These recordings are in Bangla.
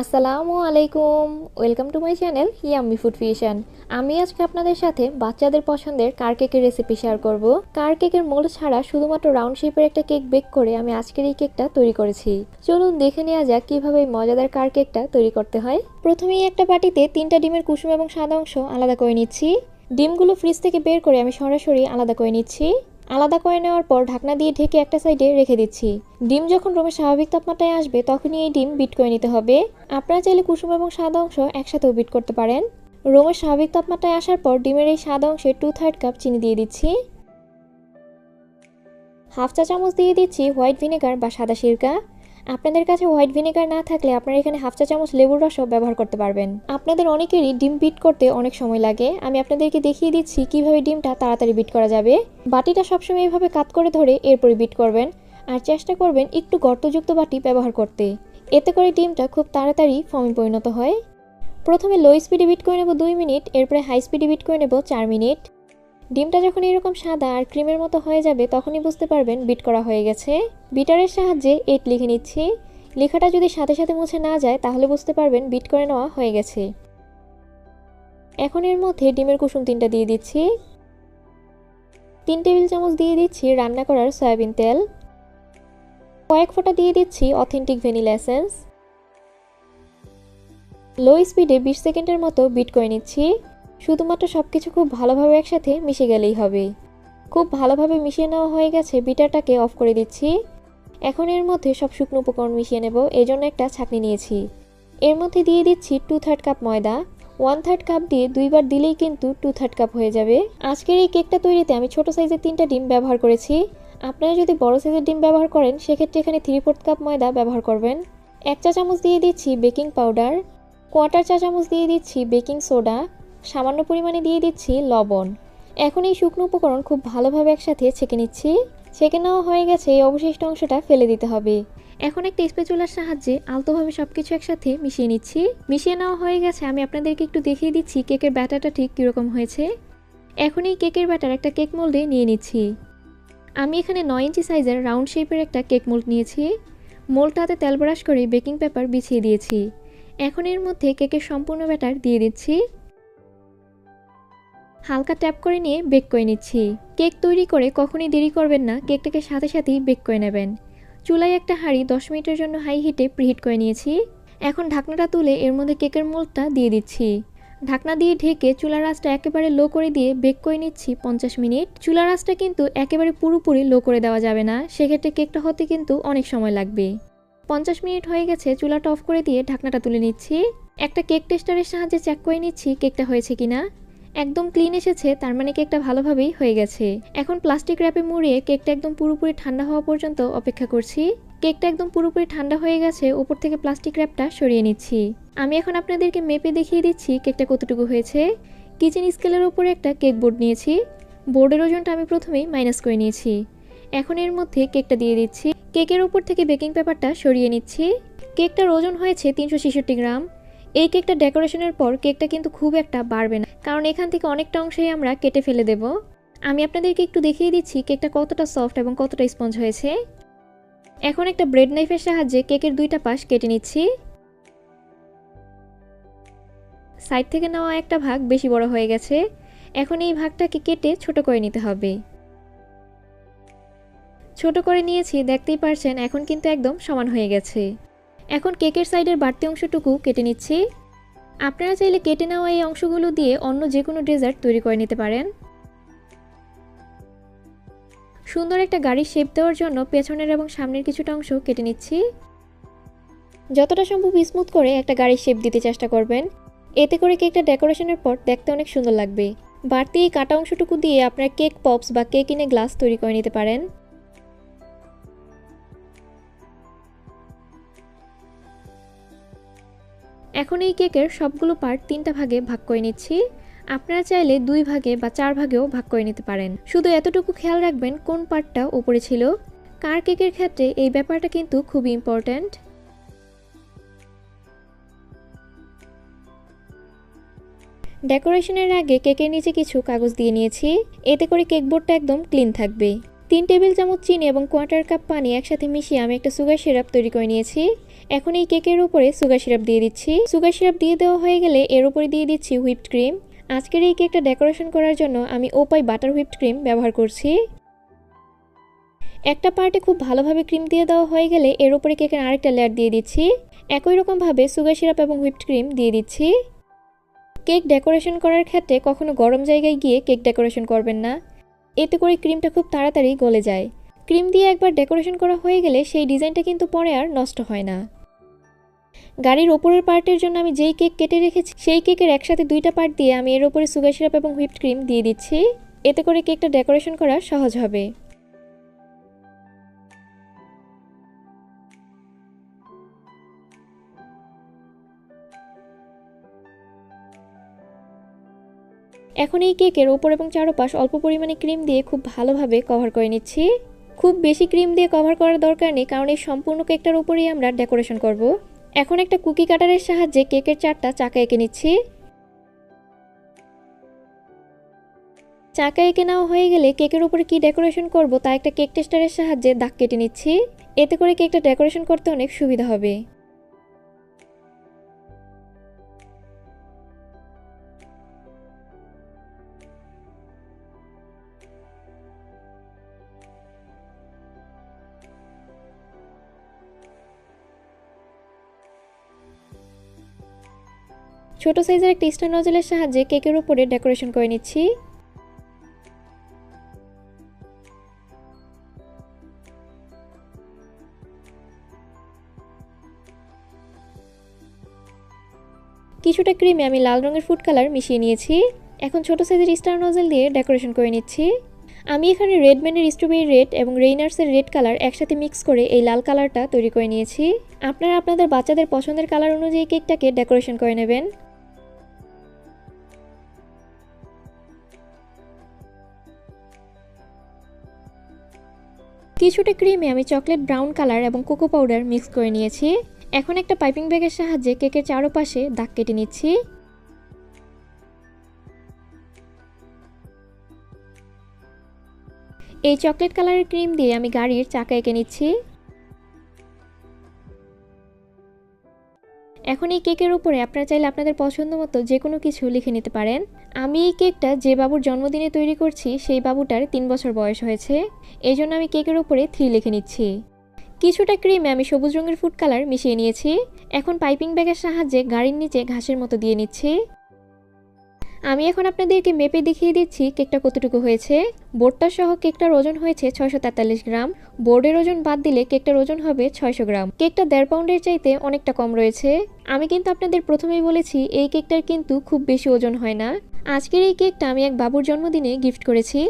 আসসালামু আলাইকুম। Welcome to my channel yummy food fusion. আমি আজকে আপনাদের সাথে বাচ্চাদের পছন্দের কার কেকের রেসিপি শেয়ার করব। কার কেকের মোল্ড ছাড়া শুধুমাত্র রাউন্ড শেপের একটা কেক বেক করে আমি আজকের এই কেকটা তৈরি করেছি। চলুন দেখে নেওয়া যাক কিভাবে এই মজাদার কার কেকটা তৈরি করতে হয়। প্রথমেই একটা বাটিতে 3টা ডিমের কুসুম এবং সাদা অংশ আলাদা করে নিচ্ছি। ডিমগুলো ফ্রিজ থেকে বের করে আমি সরাসরি আলাদা করে নিচ্ছি। আলাদা করে নেওয়ার পর ঢাকনা দিয়ে ঢেকে একটা সাইডে রেখে দিচ্ছি। ডিম যখন রুমের স্বাভাবিক তাপমাত্রায় আসবে তখনই এই ডিম বিট করে নিতে হবে। আপনারা চাইলে কুসুম এবং সাদা অংশ একসাথেও বিট করতে পারেন। রুমের স্বাভাবিক তাপমাত্রায় আসার পর ডিমের এই সাদা অংশে 2/3 কাপ চিনি দিয়ে দিচ্ছি। হাফ চা চামচ দিয়ে দিচ্ছি হোয়াইট ভিনেগার বা সাদা সিরকা। আপনাদের কাছে হোয়াইট ভিনেগার না থাকলে আপনারা এখানে হাফ চা চামচ লেবুর রসও ব্যবহার করতে পারবেন। আপনাদের অনেকেরই ডিম বিট করতে অনেক সময় লাগে, আমি আপনাদেরকে দেখিয়ে দিচ্ছি কিভাবে ডিমটা তাড়াতাড়ি বিট করা যাবে। বাটিটা সবসময় এইভাবে কাত করে ধরে এরপরে বিট করবেন, আর চেষ্টা করবেন একটু গর্তযুক্ত বাটি ব্যবহার করতে। এতে করে ডিমটা খুব তাড়াতাড়ি ফর্মে পরিণত হয়। প্রথমে লো স্পিডে বিট করে নেব 2 মিনিট, এরপরে হাই স্পিডে বিট করে নেব 4 মিনিট। ডিমটা যখন এরকম সাদা আর ক্রিমের মতো হয়ে যাবে তখনই বুঝতে পারবেন বিট করা হয়ে গেছে। বিটারের সাহায্যে 8 লিখে নিচ্ছি। লেখাটা যদি সাথে সাথে মুছে না যায় তাহলে বুঝতে পারবেন বিট করে নেওয়া হয়ে গেছে। এখন এর মধ্যে ডিমের কুসুম 3টা দিয়ে দিচ্ছি। 3 টেবিল চামচ দিয়ে দিচ্ছি রান্না করার সয়াবিন তেল। কয়েক ফোঁটা দিয়ে দিচ্ছি অথেন্টিক ভ্যানিলা এসেন্স। লো স্পিডে 20 সেকেন্ডের মতো বিট করে নিচ্ছি। শুধুমাত্র সবকিছু খুব ভালোভাবে একসাথে মিশে গেলেই হবে। খুব ভালোভাবে মিশিয়ে নেওয়া হয়ে গেছে, বিটারটাকে অফ করে দিচ্ছি। এখন এর মধ্যে সব শুকনো উপকরণ মিশিয়ে নেব, এজন্য একটা ছাঁকনি নিয়েছি। এর মধ্যে দিয়ে দিচ্ছি 2/3 কাপ ময়দা। 1/3 কাপ দিয়ে দুইবার দিলেই কিন্তু 2/3 কাপ হয়ে যাবে। আজকের এই কেকটা তৈরিতে আমি ছোট সাইজের 3টা ডিম ব্যবহার করেছি। আপনারা যদি বড় সাইজের ডিম ব্যবহার করেন সেক্ষেত্রে এখানে 3/4 কাপ ময়দা ব্যবহার করবেন। 1 চা চামচ দিয়ে দিচ্ছি বেকিং পাউডার। 1/4 চা চামচ দিয়ে দিচ্ছি বেকিং সোডা। সামান্য পরিমাণে দিয়ে দিচ্ছি লবণ। এখন এই শুকনো উপকরণ খুব ভালোভাবে একসাথে ছেঁকে নিচ্ছি। ছেঁকে নেওয়া হয়ে গেছে, এই অবশিষ্ট অংশটা ফেলে দিতে হবে। এখন একটা স্প্যাচুলার সাহায্যে আলতোভাবে সবকিছু একসাথে মিশিয়ে নিচ্ছি। মিশিয়ে নেওয়া হয়ে গেছে, আমি আপনাদেরকে একটু দেখিয়ে দিচ্ছি কেকের ব্যাটারটা ঠিক কীরকম হয়েছে। এখন এই কেকের ব্যাটার একটা কেক মোল্ডে নিয়ে নিচ্ছি। আমি এখানে 9 ইঞ্চি সাইজের রাউন্ড শেপের একটা কেক মোল্ড নিয়েছি। মোল্ডটাতে তেল ব্রাশ করে বেকিং পেপার বিছিয়ে দিয়েছি। এখন এর মধ্যে কেকের সম্পূর্ণ ব্যাটার দিয়ে দিচ্ছি। হালকা ট্যাপ করে নিয়ে বেক করে নিচ্ছি। কেক তৈরি করে কখনই দেরি করবেন না, কেকটাকে সাথে সাথেই বেক করে নেবেন। চুলায় একটা হাঁড়ি 10 মিনিটের জন্য হাই হিটে প্রিহিট করে নিয়েছি। এখন ঢাকনাটা তুলে এর মধ্যে কেকের মোল্ডটা দিয়ে দিচ্ছি। ঢাকনা দিয়ে ঢেকে চুলার আঁচটা একেবারে লো করে দিয়ে বেক করে নিচ্ছি 50 মিনিট। চুলার আঁচটা কিন্তু একেবারে পুরোপুরি লো করে দেওয়া যাবে না, সেক্ষেত্রে কেকটা হতে কিন্তু অনেক সময় লাগবে। 50 মিনিট হয়ে গেছে, চুলাটা অফ করে দিয়ে ঢাকনাটা তুলে নিচ্ছি। একটা কেক টেস্টারের সাহায্যে চেক করে নিচ্ছি কেকটা হয়েছে কিনা। একদম ক্লিন এসেছে, তার মানে কেকটা ভালোভাবেই হয়ে গেছে। এখন প্লাস্টিক র্যাপে মুড়িয়ে কেকটা একদম পুরোপুরি ঠান্ডা হওয়া পর্যন্ত অপেক্ষা করছি। কেকটা একদম পুরোপুরি ঠান্ডা হয়ে গেছে, উপর থেকে প্লাস্টিক র্যাপটা সরিয়ে নিচ্ছি। আমি এখন আপনাদেরকে মেপে দেখিয়ে দিচ্ছি কেকটা কতটুকু হয়েছে। কিচেন স্কেলের উপরে একটা কেক বোর্ড নিয়েছি। বোর্ডের ওজনটা আমি প্রথমেই মাইনাস করে নিয়েছি। এখন এর মধ্যে কেকটা দিয়ে দিচ্ছি। কেকের উপর থেকে বেকিং পেপারটা সরিয়ে নিচ্ছি। কেকটার ওজন হয়েছে 366 গ্রাম। এই কেকটা ডেকোরেশনের পর কেকটা কিন্তু খুব একটা বাড়বে না, কারণ এখান থেকে অনেকটা অংশই আমরা কেটে ফেলে দেব। আমি আপনাদেরকে একটু দেখিয়ে দিচ্ছি কেকটা কতটা সফট এবং কতটা স্পঞ্জ হয়েছে। এখন একটা ব্রেড নাইফের সাহায্যে কেকের 2টা পাশ কেটে নিচ্ছি। সাইড থেকে নেওয়া একটা ভাগ বেশি বড় হয়ে গেছে, এখন এই ভাগটাকে কেটে ছোট করে নিতে হবে। ছোট করে নিয়েছি, দেখতেই পারছেন এখন কিন্তু একদম সমান হয়ে গেছে। এখন কেকের সাইডের বাড়তি অংশটুকু কেটে নিচ্ছি। আপনারা চাইলে কেটে নেওয়া এই অংশগুলো দিয়ে অন্য যে কোনো ডেজার্ট তৈরি করে নিতে পারেন। সুন্দর একটা গাড়ির শেপ দেওয়ার জন্য পেছনের এবং সামনের কিছুটা অংশ কেটে নিচ্ছি। যতটা সম্ভব স্মুথ করে একটা গাড়ির শেপ দিতে চেষ্টা করবেন, এতে করে কেকটা ডেকোরেশনের পর দেখতে অনেক সুন্দর লাগবে। বাড়তি এই কাটা অংশটুকু দিয়ে আপনারা কেক পপস বা কেক ইন এ গ্লাস তৈরি করে নিতে পারেন। এখন এই কেকের সবগুলো পার্ট 3টা ভাগে ভাগ করে নিচ্ছি। আপনারা চাইলে 2 ভাগে বা 4 ভাগেও ভাগ করে নিতে পারেন। শুধু এতটুকু খেয়াল রাখবেন কোন পার্টটা উপরে ছিল। কার কেকের ক্ষেত্রে এই ব্যাপারটা কিন্তু খুবই ইম্পর্ট্যান্ট। ডেকোরেশনের আগে কেকের নিচে কিছু কাগজ দিয়ে নিয়েছি, এতে করে কেক বোর্ডটা একদম ক্লিন থাকবে। 3 টেবিল চামচ চিনি এবং 1/4 কাপ পানি একসাথে মিশিয়ে আমি একটা সুগার সিরাপ তৈরি করে নিয়েছি। এখন এই কেকের উপরে সুগার সিরাপ দিয়ে দিচ্ছি। সুগার সিরাপ দিয়ে দেওয়া হয়ে গেলে এর উপরে দিয়ে দিচ্ছি হুইপড ক্রিম। আজকের এই কেকটা ডেকোরেশন করার জন্য আমি ওপাই বাটার হুইপড ক্রিম ব্যবহার করছি। একটা পার্টে খুব ভালোভাবে ক্রিম দিয়ে দেওয়া হয়ে গেলে এর উপরে কেকের আরেকটা লেয়ার দিয়ে দিচ্ছি। একই রকমভাবে সুগার সিরাপ এবং হুইপড ক্রিম দিয়ে দিচ্ছি। কেক ডেকোরেশন করার ক্ষেত্রে কখনো গরম জায়গায় গিয়ে কেক ডেকোরেশন করবেন না, এতে করে ক্রিমটা খুব তাড়াতাড়ি গলে যায়। ক্রিম দিয়ে একবার ডেকোরেশন করা হয়ে গেলে সেই ডিজাইনটা কিন্তু পরে আর নষ্ট হয় না। গাড়ির ওপরের পার্টের জন্য আমি যেই কেক কেটে রেখেছি সেই কেকের একসাথে 2টা পার্ট দিয়ে আমি এর উপরে সুগার সিরাপ এবং হুইপড ক্রিম দিয়ে দিচ্ছি, এতে করে কেকটা ডেকোরেশন করা সহজ হবে। এখন এই কেকের ওপর এবং চারপাশ অল্প পরিমাণে ক্রিম দিয়ে খুব ভালোভাবে কভার করে নিচ্ছি। খুব বেশি ক্রিম দিয়ে কভার করার দরকার নেই, কারণ এই সম্পূর্ণ কেকটার উপরেই আমরা ডেকোরেশন করব। এখন একটা কুকি কাটারের সাহায্যে কেকের 4টা চাকা এঁকে নিচ্ছি। চাকা এঁকে নেওয়া হয়ে গেলে কেকের উপরে কি ডেকোরেশন করব তা একটা কেক টেস্টারের সাহায্যে দাগ কেটে নিচ্ছি, এতে করে কেকটা ডেকোরেশন করতে অনেক সুবিধা হবে। ছোট সাইজের একটা স্টার নজলের সাহায্যে কেকের উপরে ডেকোরেশন করে নিচ্ছি। কিছুটা ক্রিমে আমি লাল রঙের ফুড কালার মিশিয়ে নিয়েছি। এখন ছোট সাইজের স্টার নজল দিয়ে ডেকোরেশন করে নিচ্ছি। আমি এখানে রেডম্যানের স্ট্রবেরি রেড এবং রেইনার্সের রেড কালার একসাথে মিক্স করে এই লাল কালারটা তৈরি করে নিয়েছি। আপনারা আপনাদের বাচ্চাদের পছন্দের কালার অনুযায়ী কেকটাকে ডেকোরেশন করে নেবেন। কিছুটা ক্রিমে আমি চকলেট ব্রাউন কালার এবং কোকো পাউডার মিক্স করে নিয়েছি। এখন একটা পাইপিং ব্যাগের সাহায্যে কেকের চারপাশে দাগ কেটে নিচ্ছি। এই চকলেট কালারের ক্রিম দিয়ে আমি গাড়ির চাকা এঁকে নিচ্ছি। এখন এই কেকের উপরে আপনারা চাইলে আপনাদের পছন্দ মতো যে কোনো কিছু লিখে নিতে পারেন। আমি এই কেকটা যে বাবুর জন্মদিনে তৈরি করছি সেই বাবুটার 3 বছর বয়স হয়েছে, এই জন্য আমি কেকের উপরে 3 লিখে নিচ্ছি। কিছুটা ক্রিমে আমি সবুজ রঙের ফুড কালার মিশিয়ে নিয়েছি। এখন পাইপিং ব্যাগের সাহায্যে গাড়ির নিচে ঘাসের মতো দিয়ে নিচ্ছি। আমি এখন আপনাদেরকে মেপে দেখিয়ে দিচ্ছি কেকটা কতটুকু হয়েছে। বোর্ডটা সহ কেকটার ওজন হয়েছে 643 গ্রাম। বোর্ডের ওজন বাদ দিলে কেকটার ওজন হবে 600 গ্রাম। কেকটা 1.5 পাউন্ডের চাইতে অনেকটা কম রয়েছে। আমি কিন্তু আপনাদের প্রথমেই বলেছি এই কেকটার কিন্তু খুব বেশি ওজন হয় না। আজকের এই কেকটা আমি এক বাবুর জন্মদিনে গিফট করেছি,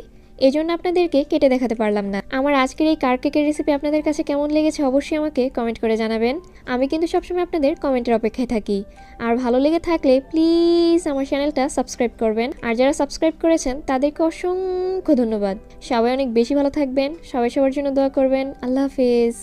এজন্য আপনাদেরকে কেটে দেখাতে পারলাম না। আমার আজকের এই কার কেকের রেসিপি আপনাদের কাছে কেমন লেগেছে অবশ্যই আমাকে কমেন্ট করে জানাবেন। আমি কিন্তু সবসময় আপনাদের কমেন্টের অপেক্ষায় থাকি। আর ভালো লেগে থাকলে প্লিজ আমার চ্যানেলটা সাবস্ক্রাইব করবেন। আর যারা সাবস্ক্রাইব করেছেন তাদেরকে অসংখ্য ধন্যবাদ। সবাই অনেক বেশি ভালো থাকবেন, সবাই সবার জন্য দোয়া করবেন। আল্লাহ হাফেজ।